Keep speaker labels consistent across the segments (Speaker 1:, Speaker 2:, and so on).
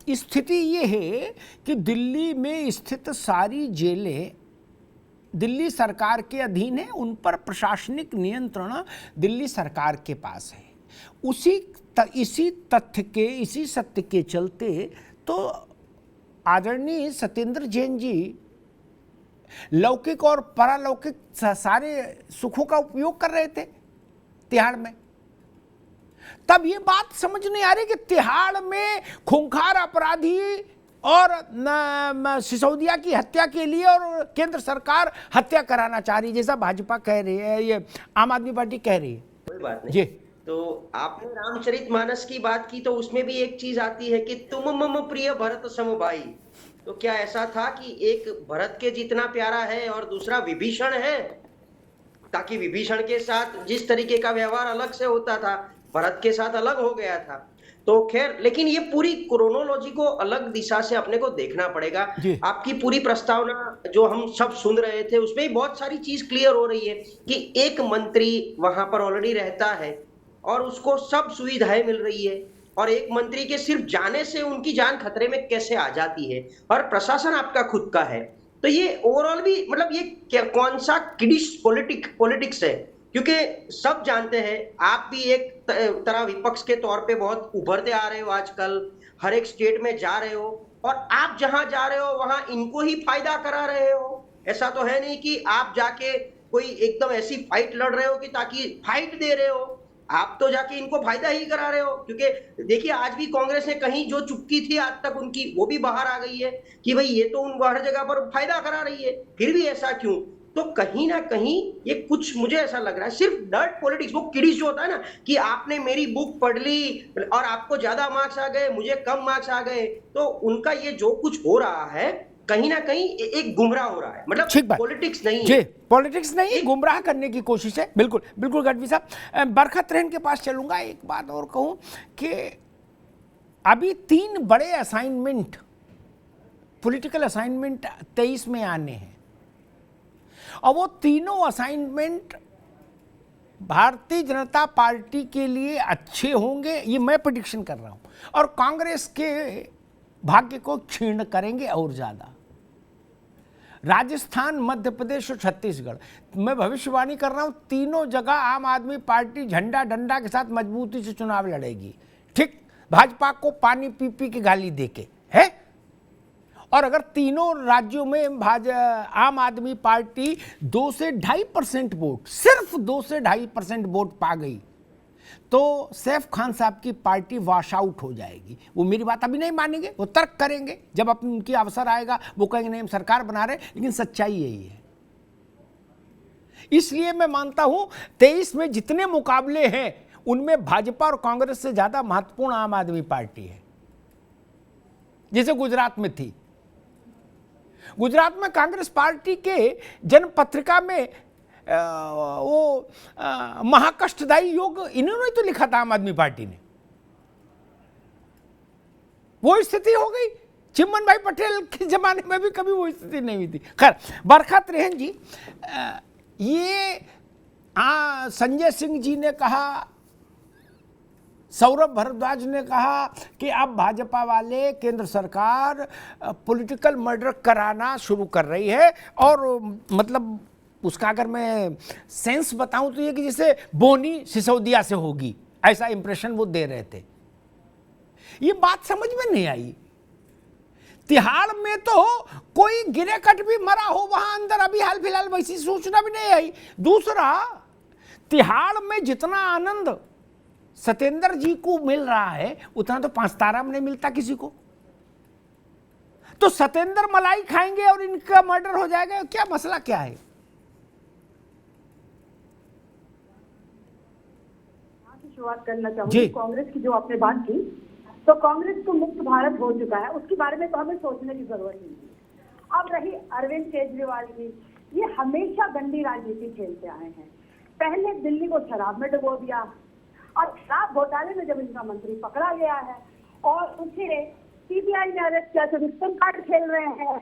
Speaker 1: स्थिति ये है कि दिल्ली में स्थित सारी जेलें दिल्ली सरकार के अधीन है, उन पर प्रशासनिक नियंत्रण दिल्ली सरकार के पास है। इसी सत्य के चलते तो आदरणीय सत्येंद्र जैन जी लौकिक और पारलौकिक सारे सुखों का उपयोग कर रहे थे तिहाड़ में। तब ये बात समझ नहीं आ रही कि तिहाड़ में खूंखार अपराधी और सिसोदिया की हत्या के लिए और केंद्र सरकार हत्या कराना चाह रही है, जैसा भाजपा कह रही है, ये आम आदमी पार्टी कह रही है।
Speaker 2: कोई बात नहीं।
Speaker 1: जी,
Speaker 2: तो आपने रामचरितमानस की बात की, तो उसमें भी एक चीज आती है कि तुम मम प्रिय भरत सम भाई। तो क्या ऐसा था कि एक भरत के जितना प्यारा है और दूसरा विभीषण है? ताकि विभीषण के साथ जिस तरीके का व्यवहार अलग से होता था, भरत के साथ अलग हो गया था। तो खैर, लेकिन ये पूरी क्रोनोलॉजी को अलग दिशा से अपने को देखना पड़ेगा।
Speaker 1: जी,
Speaker 2: आपकी पूरी प्रस्तावना जो हम सब सुन रहे थे, उसमें भी बहुत सारी चीज क्लियर हो रही है कि एक मंत्री वहां पर ऑलरेडी रहता है और उसको सब सुविधाएं मिल रही है, और एक मंत्री के सिर्फ जाने से उनकी जान खतरे में कैसे आ जाती है, और प्रशासन आपका खुद का है। तो ये ओवरऑल भी मतलब ये क्या कौन सा किडिश पॉलिटिक्स है? क्योंकि सब जानते हैं, आप भी एक तरह विपक्ष के तौर पे बहुत उभरते आ रहे हो आजकल, हर एक स्टेट में जा रहे हो, और आप जहां जा रहे हो वहां इनको ही फायदा करा रहे हो। ऐसा तो है नहीं कि आप जाके कोई एकदम ऐसी फाइट लड़ रहे हो कि ताकि फाइट दे रहे हो। आप तो जाके इनको फायदा ही करा रहे हो, क्योंकि देखिए आज भी कांग्रेस ने कहीं जो चुप्पी थी आज तक उनकी, वो भी बाहर आ गई है कि भाई ये तो उन हर जगह पर फायदा करा रही है, फिर भी ऐसा क्यों? तो कहीं ना कहीं ये कुछ मुझे ऐसा लग रहा है सिर्फ डर्ट पॉलिटिक्स, वो किडिस जो होता है ना कि आपने मेरी बुक पढ़ ली और आपको ज्यादा मार्क्स आ गए, मुझे कम मार्क्स आ गए, तो उनका ये जो कुछ हो रहा है कहीं ना कहीं एक गुमराह हो रहा है। मतलब
Speaker 1: ठीक बात।
Speaker 2: पॉलिटिक्स नहीं
Speaker 1: जी,
Speaker 2: है,
Speaker 1: पॉलिटिक्स नहीं,
Speaker 2: एक
Speaker 1: गुमराह करने की कोशिश है। बिल्कुल बिल्कुल गढ़वी साहब, बरखत रहन के पास चलूंगा। एक बात और कहूं कि अभी 3 बड़े असाइनमेंट, पॉलिटिकल असाइनमेंट 23 में आने हैं, और वो तीनों असाइनमेंट भारतीय जनता पार्टी के लिए अच्छे होंगे, ये मैं प्रेडिक्शन कर रहा हूं, और कांग्रेस के भाग्य को क्षीण करेंगे और ज्यादा। राजस्थान, मध्य प्रदेश और छत्तीसगढ़, मैं भविष्यवाणी कर रहा हूं, तीनों जगह आम आदमी पार्टी झंडा डंडा के साथ मजबूती से चुनाव लड़ेगी। ठीक, भाजपा को पानी पी पी के गाली देके है। और अगर तीनों राज्यों में आम आदमी पार्टी 2 से 2.5% वोट, सिर्फ 2 से 2.5% वोट पा गई, तो सैफ खान साहब की पार्टी वॉश आउट हो जाएगी। वो मेरी बात अभी नहीं मानेंगे, वो तर्क करेंगे, जब अपनी उनकी अवसर आएगा वो कहेंगे नहीं हम सरकार बना रहे, लेकिन सच्चाई यही है। इसलिए मैं मानता हूं 23 में जितने मुकाबले हैं उनमें भाजपा और कांग्रेस से ज्यादा महत्वपूर्ण आम आदमी पार्टी है। जैसे गुजरात में थी, गुजरात में कांग्रेस पार्टी के जनपत्रिका में वो महाकष्टदायी योग इन्होंने तो लिखा था, आम आदमी पार्टी ने। वो स्थिति हो गई। चिमन भाई पटेल के जमाने में भी कभी वो स्थिति नहीं हुई थी। खैर, बरखत रहन जी, ये संजय सिंह जी ने कहा, सौरभ भारद्वाज ने कहा कि अब भाजपा वाले, केंद्र सरकार पॉलिटिकल मर्डर कराना शुरू कर रही है, और मतलब उसका अगर मैं सेंस बताऊं तो ये कि जैसे बोनी सिसोदिया से होगी, ऐसा इंप्रेशन वो दे रहे थे। ये बात समझ में नहीं आई। तिहाड़ में तो कोई गिरे कट भी मरा हो वहां अंदर, अभी हाल फिलहाल वैसी सूचना भी नहीं आई। दूसरा, तिहाड़ में जितना आनंद सत्येंद्र जी को मिल रहा है उतना तो 5 तारा में नहीं मिलता किसी को। तो सत्येंद्र मलाई खाएंगे और इनका मर्डर हो जाएगा, क्या मसला क्या है?
Speaker 3: शुरुआत करना चाहूंगी कांग्रेस की, जो आपने बात की, तो कांग्रेस तो मुक्त भारत हो चुका है, उसके बारे में तो हमें सोचने की जरूरत नहीं है। अब रही अरविंद केजरीवाल की, ये हमेशा गंदी राजनीति खेलते आए हैं। पहले दिल्ली को शराब में डुबो दिया, और शराब घोटाले में जब इनका मंत्री पकड़ा गया है और उसे सीबीआई ने अरेस्ट किया, तो विक्टिम कार्ड खेल रहे हैं,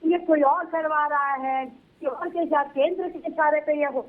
Speaker 3: ये कोई और करवा रहा है, कि और के साथ केंद्र के इशारे पे ये हो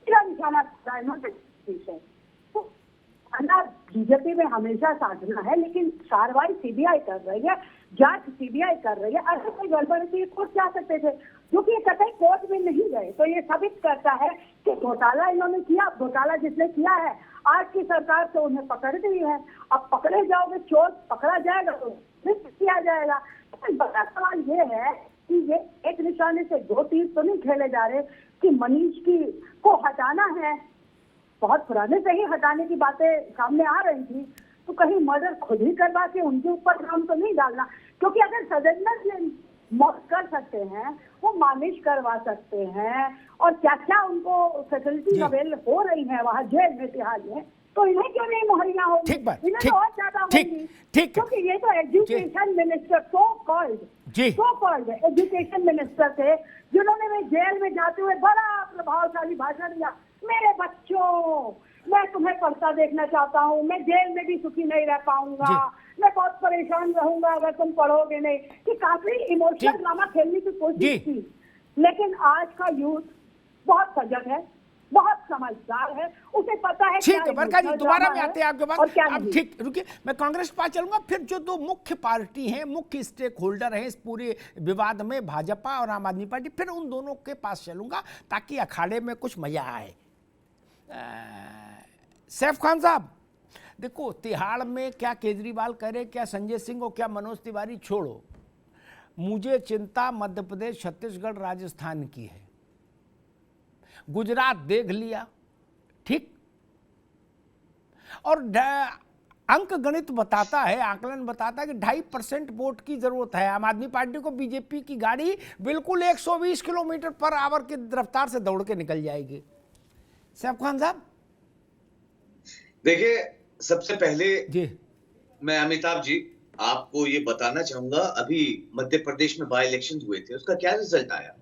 Speaker 3: निशाना अन्ना बीजेपी में हमेशा साधना है, लेकिन कार्रवाई सीबीआई कर रही है, जांच सीबीआई कर रही है। अगर कोई गड़बड़ थी कोर्ट जा सकते थे, क्योंकि ये कतई कोर्ट में नहीं गए। तो ये साबित करता है कि घोटाला इन्होंने किया। घोटाला जिसने किया है, आज की सरकार से उन्हें पकड़ दी है। अब पकड़े जाओगे, चोर पकड़ा जाएगा तो फिर किया जाएगा। तो बड़ा सवाल ये है कि ये एक निशाने से दो तीर तो नहीं खेले जा रहे कि मनीष की को हटाना है। बहुत पुराने से ही हटाने की बातें सामने आ रही थी, तो कहीं मर्डर खुद ही करवा के उनके ऊपर नाम तो नहीं डालना। क्योंकि अगर सदस्य मौत कर सकते हैं, वो मालिश करवा सकते हैं, और क्या क्या उनको फैसिलिटी अवेल हो रही है वहाँ जेल में तिहाड़ में, तो इन्हें क्यों नहीं मुहैया होगी? इन्हें तो और ज्यादा होगी, क्योंकि ये तो education minister so called education minister थे, जिन्होंने मैं जेल में जाते हुए बड़ा प्रभावशाली भाषण दिया। मेरे बच्चों, मैं तुम्हें पढ़ता देखना चाहता हूँ, मैं जेल में भी सुखी नहीं रह पाऊंगा, मैं बहुत परेशान रहूंगा अगर तुम पढ़ोगे नहीं। कि काफी इमोशनल ड्रामा खेलने की कोशिश की। लेकिन आज का यूथ बहुत सजग है, बहुत समझदार है, उसे पता है।
Speaker 1: ठीक है बरखा जी, दोबारा में आते हैं आपके पास। अब ठीक रुकिए, मैं कांग्रेस के पास चलूंगा। फिर जो दो मुख्य पार्टी हैं, मुख्य स्टेक होल्डर हैं इस पूरे विवाद में, भाजपा और आम आदमी पार्टी, फिर उन दोनों के पास चलूंगा ताकि अखाड़े में कुछ मजा आए। सैफ खान साहब, देखो तिहाड़ में क्या केजरीवाल करे, क्या संजय सिंह और क्या मनोज तिवारी, छोड़ो, मुझे चिंता मध्य प्रदेश, छत्तीसगढ़, राजस्थान की है। गुजरात देख लिया, ठीक, और अंक गणित बताता है, आकलन बताता है कि 2.5% वोट की जरूरत है। आम आदमी पार्टी को बीजेपी की गाड़ी बिल्कुल 120 किलोमीटर पर आवर की रफ्तार से दौड़ के निकल जाएगी। सैफ खान साहब,
Speaker 4: देखिए, सबसे पहले
Speaker 1: जी
Speaker 4: मैं अमिताभ जी आपको ये बताना चाहूंगा, अभी मध्य प्रदेश में बाय इलेक्शन हुए थे, उसका क्या रिजल्ट आया।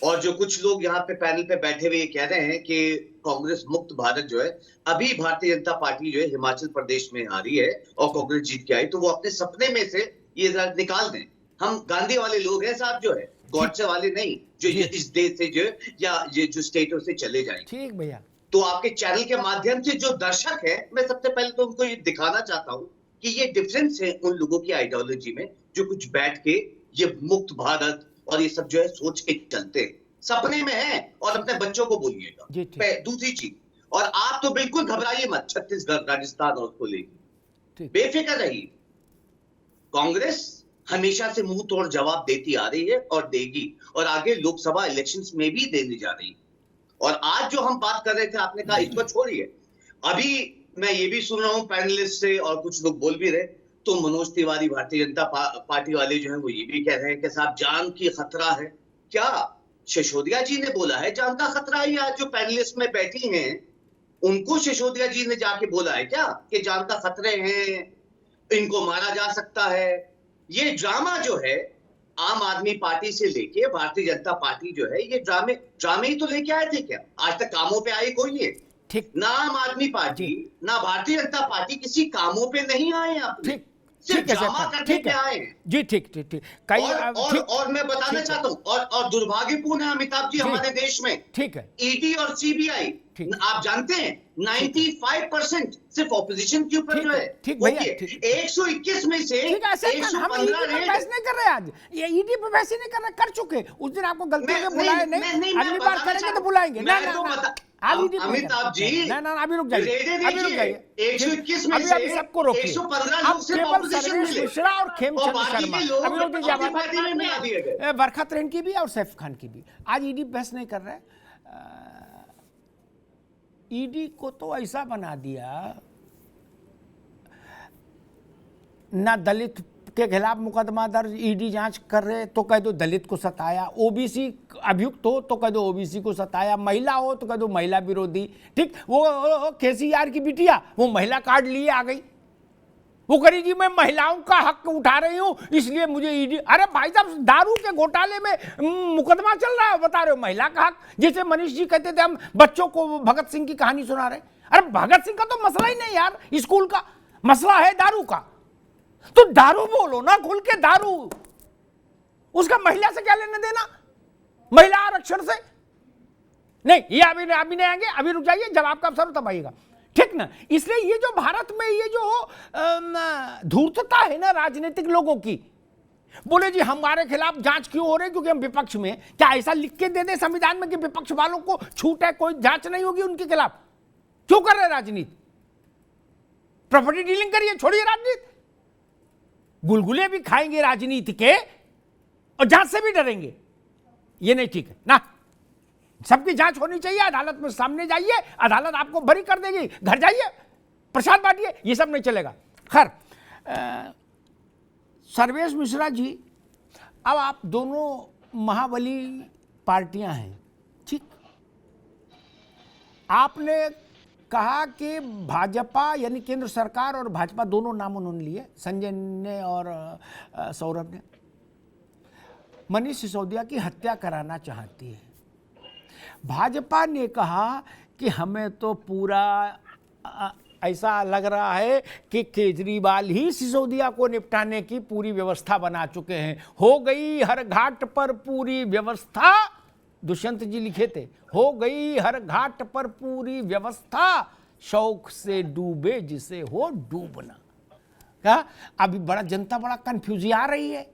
Speaker 4: और जो कुछ लोग यहाँ पे पैनल पे बैठे हुए कह रहे हैं कि कांग्रेस मुक्त भारत जो है, अभी भारतीय जनता पार्टी जो है हिमाचल प्रदेश में आ रही है और कांग्रेस जीत के आई, तो वो अपने सपने में से ये निकाल दें। हम गांधी वाले लोग हैं साहब, जो है गॉडसे वाले नहीं, जो इस देश से जो या ये जो स्टेटों से चले जाए।
Speaker 1: ठीक भैया,
Speaker 4: तो आपके चैनल के माध्यम से जो दर्शक है, मैं सबसे पहले तो उनको ये दिखाना चाहता हूं कि ये डिफरेंस है उन लोगों की आइडियोलॉजी में जो कुछ बैठ के ये मुक्त भारत और ये सब जो है सोच के चलते हैं, सपने में है, और अपने बच्चों को बोलिएगा। दूसरी चीज, और आप तो बिल्कुल घबराइए मत, छत्तीसगढ़, राजस्थान और उसको लेकर बेफिक्र रहिए। कांग्रेस हमेशा से मुंह तोड़ जवाब देती आ रही है और देगी, और आगे लोकसभा इलेक्शंस में भी देने जा रही है। और आज जो हम बात कर रहे थे, आपने कहा इसको छोड़िए, अभी मैं ये भी सुन रहा हूं पैनलिस्ट से और कुछ लोग बोल भी रहे, तो मनोज तिवारी भारतीय जनता पार्टी वाले जो है वो ये भी कह रहे हैं कि साहब जान की खतरा है। क्या सिसोदिया जी ने बोला है जान का खतरा है, या जो पैनलिस्ट में बैठी हैं उनको सिसोदिया जी ने जाके बोला है क्या कि जान का खतरे हैं, इनको मारा जा सकता है? ये ड्रामा जो है आम आदमी पार्टी से लेके भारतीय जनता पार्टी जो है, ये ड्रामे ही तो लेके आए थे क्या? आज तक कामों पे आई कोई है?
Speaker 1: ठीक,
Speaker 4: ना आम आदमी पार्टी ना भारतीय जनता पार्टी किसी कामों पे नहीं आए हैं अपने, सिर्फ ड्रामा करने पे आए हैं।
Speaker 1: जी ठीक ठीक ठीक, कई
Speaker 4: और मैं बताना चाहता हूँ, और दुर्भाग्यपूर्ण है अमिताभ जी हमारे देश में,
Speaker 1: ठीक है,
Speaker 4: ईडी और सीबीआई, आप जानते हैं 95% सिर्फ ऑपोजिशन के ऊपर जो है।
Speaker 1: ठीक भैया,
Speaker 4: 121 में से 115
Speaker 1: बहस नहीं कर रहे आज, ये ईडी पे बहस नहीं कर रहे, कर चुके उस दिन, आपको गलती से बुलाए नहीं, अगली बार करेंगे तो बुलाएंगे।
Speaker 4: अमिताभ जी,
Speaker 1: ना अभी रुक जाइए, अभी रुक जाइए,
Speaker 4: 121 में से
Speaker 1: अभी सबको रोकिए,
Speaker 4: 115
Speaker 1: अब
Speaker 4: लोग सिर्फ
Speaker 1: केवल
Speaker 4: ऑपोजिशन
Speaker 1: सर्वेश
Speaker 4: मिले
Speaker 1: मिश्रा और खेमचंद शर्मा, अभी रुक
Speaker 4: अपनी पार्टी में मिला दिए गए।
Speaker 1: बरखा तरेन की भी और सैफ खान की भी आज ईडी बहस नहीं कर रहे। ईडी को तो ऐसा बना दिया, ना दलित के खिलाफ मुकदमा दर्ज, ईडी जांच कर रहे तो कह दो दलित को सताया, ओबीसी अभियुक्त हो तो कह दो ओबीसी को सताया, महिला हो तो कह दो महिला विरोधी। ठीक, वो केसीआर की बिटिया वो महिला कार्ड लिए आ गई, वो करी जी मैं महिलाओं का हक उठा रही हूं इसलिए मुझे ईडी। अरे भाई साहब, दारू के घोटाले में मुकदमा चल रहा है, बता रहे हो महिला का हक। जैसे मनीष जी कहते थे हम बच्चों को भगत सिंह की कहानी सुना रहे, अरे भगत सिंह का तो मसला ही नहीं यार, स्कूल का मसला है दारू का, तो दारू बोलो ना खुल के, दारू, उसका महिला से क्या लेने देना, महिला आरक्षण से नहीं। ये अभी नहीं आएंगे, अभी रुक जाइए, जब आपका अवसर हो तब आइएगा। ठीक ना। इसलिए ये जो भारत में ये जो धूर्तता है ना राजनीतिक लोगों की, बोले जी हमारे खिलाफ जांच क्यों हो रही, क्योंकि हम विपक्ष में, क्या ऐसा लिख के दे दे संविधान में कि विपक्ष वालों को छूट है, कोई जांच नहीं होगी उनके खिलाफ? क्यों कर रहे राजनीति? प्रॉपर्टी डीलिंग करिए, छोड़िए राजनीति। गुलगुले भी खाएंगे राजनीति के और जांच से भी डरेंगे, ये नहीं ठीक है ना। सबकी जांच होनी चाहिए, अदालत में सामने जाइए, अदालत आपको बरी कर देगी, घर जाइए प्रसाद बांटिए, ये सब नहीं चलेगा। खैर सर्वेश मिश्रा जी, अब आप दोनों महाबली पार्टियां हैं, ठीक। आपने कहा कि भाजपा यानी केंद्र सरकार और भाजपा दोनों नाम उन्होंने लिए, संजय ने और सौरभ ने, मनीष सिसोदिया की हत्या कराना चाहती है। भाजपा ने कहा कि हमें तो पूरा ऐसा लग रहा है कि केजरीवाल ही सिसोदिया को निपटाने की पूरी व्यवस्था बना चुके हैं। हो गई हर घाट पर पूरी व्यवस्था, दुष्यंत जी लिखे थे, हो गई हर घाट पर पूरी व्यवस्था, शौक से डूबे जिसे हो डूबना। क्या अभी बड़ा जनता बड़ा कंफ्यूज आ रही है